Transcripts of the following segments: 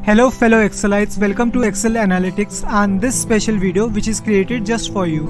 Hello fellow Excelites, welcome to Excel Analytics and this special video which is created just for you.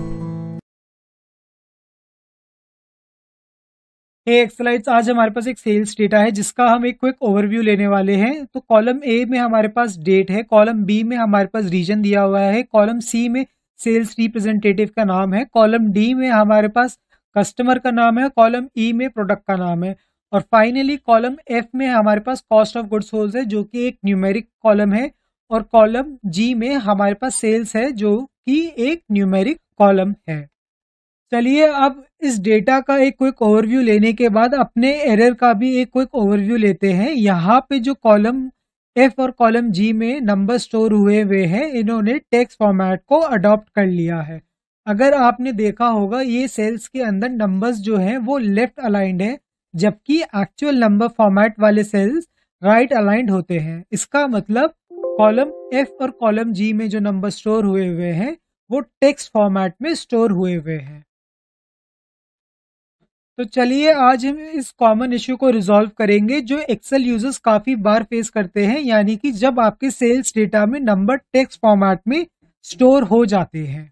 Hey Excelites, आज हमारे पास एक sales data है जिसका हम एक क्विक ओवरव्यू लेने वाले हैं। तो कॉलम ए में हमारे पास डेट है, कॉलम बी में हमारे पास रीजन दिया हुआ है, कॉलम सी में सेल्स रिप्रेजेंटेटिव का नाम है, कॉलम डी में हमारे पास कस्टमर का नाम है, कॉलम ई में प्रोडक्ट का नाम है और फाइनली कॉलम एफ में हमारे पास कॉस्ट ऑफ गुड्स सोल्ड है जो कि एक न्यूमेरिक कॉलम है और कॉलम जी में हमारे पास सेल्स है जो कि एक न्यूमेरिक कॉलम है। चलिए अब इस डेटा का एक क्विक ओवरव्यू लेने के बाद अपने एरर का भी एक क्विक ओवरव्यू लेते हैं। यहाँ पे जो कॉलम एफ और कॉलम जी में नंबर स्टोर हुए हैं, इन्होंने टेक्स्ट फॉर्मेट को अडॉप्ट कर लिया है। अगर आपने देखा होगा ये सेल्स के अंदर नंबर्स जो हैं वो लेफ्ट अलाइंड है जबकि एक्चुअल नंबर फॉर्मेट वाले सेल्स राइट अलाइंड होते हैं। इसका मतलब कॉलम एफ और कॉलम जी में जो नंबर स्टोर हुए हैं वो टेक्स्ट फॉर्मेट में स्टोर हुए हैं। तो चलिए आज हम इस कॉमन इश्यू को रिजॉल्व करेंगे जो एक्सेल यूजर्स काफी बार फेस करते हैं, यानी कि जब आपके सेल्स डेटा में नंबर टेक्स्ट फॉर्मेट में स्टोर हो जाते हैं।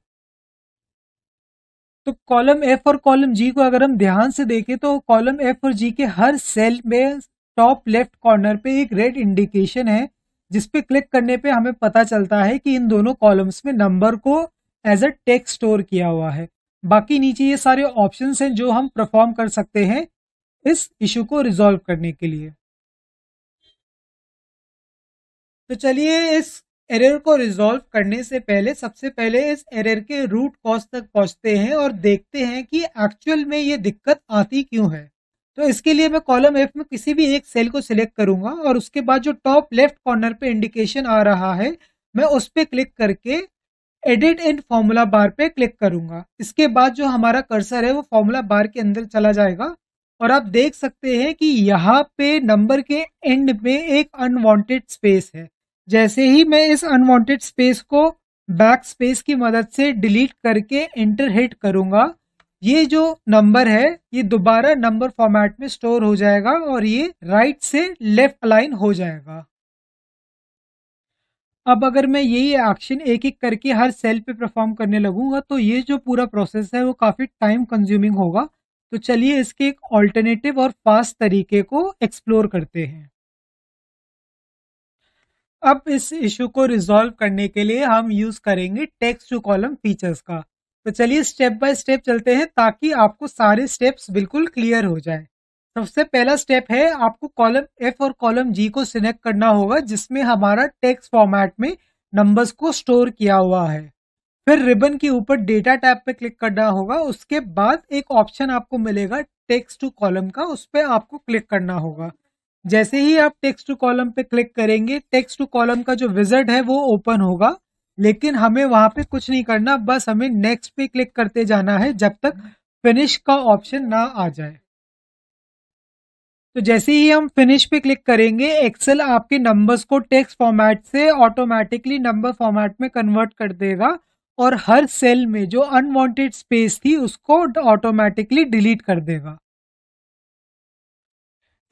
तो कॉलम एफ और कॉलम जी को अगर हम ध्यान से देखें तो कॉलम एफ और जी के हर सेल में टॉप लेफ्ट कॉर्नर पे एक रेड इंडिकेशन है जिस पे क्लिक करने पे हमें पता चलता है कि इन दोनों कॉलम्स में नंबर को एज अ टेक्स्ट स्टोर किया हुआ है। बाकी नीचे ये सारे ऑप्शंस हैं जो हम परफॉर्म कर सकते हैं इस इशू को रिजॉल्व करने के लिए। तो चलिए इस एरर को रिजॉल्व करने से पहले सबसे पहले इस एरर के रूट कॉज तक पहुंचते हैं और देखते हैं कि एक्चुअल में ये दिक्कत आती क्यों है। तो इसके लिए मैं कॉलम एफ में किसी भी एक सेल को सिलेक्ट करूंगा और उसके बाद जो टॉप लेफ्ट कॉर्नर पे इंडिकेशन आ रहा है मैं उस पर क्लिक करके एडिट इन फॉर्मूला बार पे क्लिक करूंगा। इसके बाद जो हमारा कर्सर है वो फॉर्मूला बार के अंदर चला जाएगा और आप देख सकते हैं कि यहाँ पे नंबर के एंड में एक अनवांटेड स्पेस है। जैसे ही मैं इस अनवांटेड स्पेस को बैक स्पेस की मदद से डिलीट करके एंटर हिट करूंगा, ये जो नंबर है ये दोबारा नंबर फॉर्मेट में स्टोर हो जाएगा और ये राइट से लेफ्ट अलाइन हो जाएगा। अब अगर मैं यही एक्शन एक एक करके हर सेल पे परफॉर्म करने लगूंगा तो ये जो पूरा प्रोसेस है वो काफी टाइम कंज्यूमिंग होगा। तो चलिए इसके एक ऑल्टरनेटिव और फास्ट तरीके को एक्सप्लोर करते हैं। अब इस इशू को रिजॉल्व करने के लिए हम यूज करेंगे टेक्स्ट टू कॉलम फीचर्स का। तो चलिए स्टेप बाय स्टेप चलते हैं ताकि आपको सारे स्टेप्स बिल्कुल क्लियर हो जाए। सबसे पहला स्टेप है आपको कॉलम एफ और कॉलम जी को सिलेक्ट करना होगा जिसमें हमारा टेक्स्ट फॉर्मेट में नंबर्स को स्टोर किया हुआ है। फिर रिबन के ऊपर डेटा टैब पे क्लिक करना होगा। उसके बाद एक ऑप्शन आपको मिलेगा टेक्स्ट टू कॉलम का, उस पर आपको क्लिक करना होगा। जैसे ही आप टेक्स्ट टू कॉलम पे क्लिक करेंगे टेक्स्ट टू कॉलम का जो विज़ार्ड है वो ओपन होगा, लेकिन हमें वहां पे कुछ नहीं करना, बस हमें नेक्स्ट पे क्लिक करते जाना है जब तक फिनिश का ऑप्शन ना आ जाए। तो जैसे ही हम फिनिश पे क्लिक करेंगे एक्सेल आपके नंबर्स को टेक्स्ट फॉर्मेट से ऑटोमेटिकली नंबर फॉर्मेट में कन्वर्ट कर देगा और हर सेल में जो अनवांटेड स्पेस थी उसको ऑटोमेटिकली डिलीट कर देगा।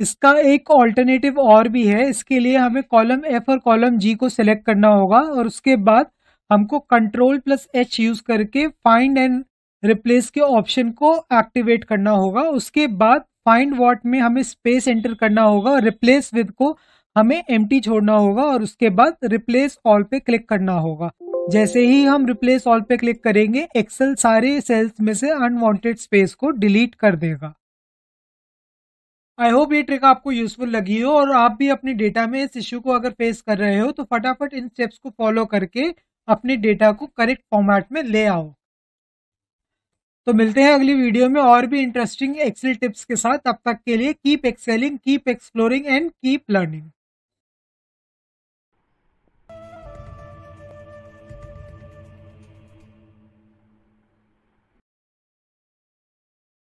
इसका एक ऑल्टरनेटिव और भी है। इसके लिए हमें कॉलम एफ और कॉलम जी को सिलेक्ट करना होगा और उसके बाद हमको कंट्रोल प्लस एच यूज करके फाइंड एंड रिप्लेस के ऑप्शन को एक्टिवेट करना होगा। उसके बाद फाइंड व्हाट में हमें स्पेस एंटर करना होगा और रिप्लेस विद को हमें एम्प्टी छोड़ना होगा और उसके बाद रिप्लेस ऑल पे क्लिक करना होगा। जैसे ही हम रिप्लेस ऑल पे क्लिक करेंगे एक्सेल सारे सेल्स में से अनवांटेड स्पेस को डिलीट कर देगा। आई होप ये ट्रिक आपको यूजफुल लगी हो और आप भी अपने डेटा में इस इश्यू को अगर फेस कर रहे हो तो फटाफट इन स्टेप्स को फॉलो करके अपने डेटा को करेक्ट फॉर्मेट में ले आओ। तो मिलते हैं अगली वीडियो में और भी इंटरेस्टिंग एक्सेल टिप्स के साथ। तब तक के लिए keep excelling, keep exploring and keep learning.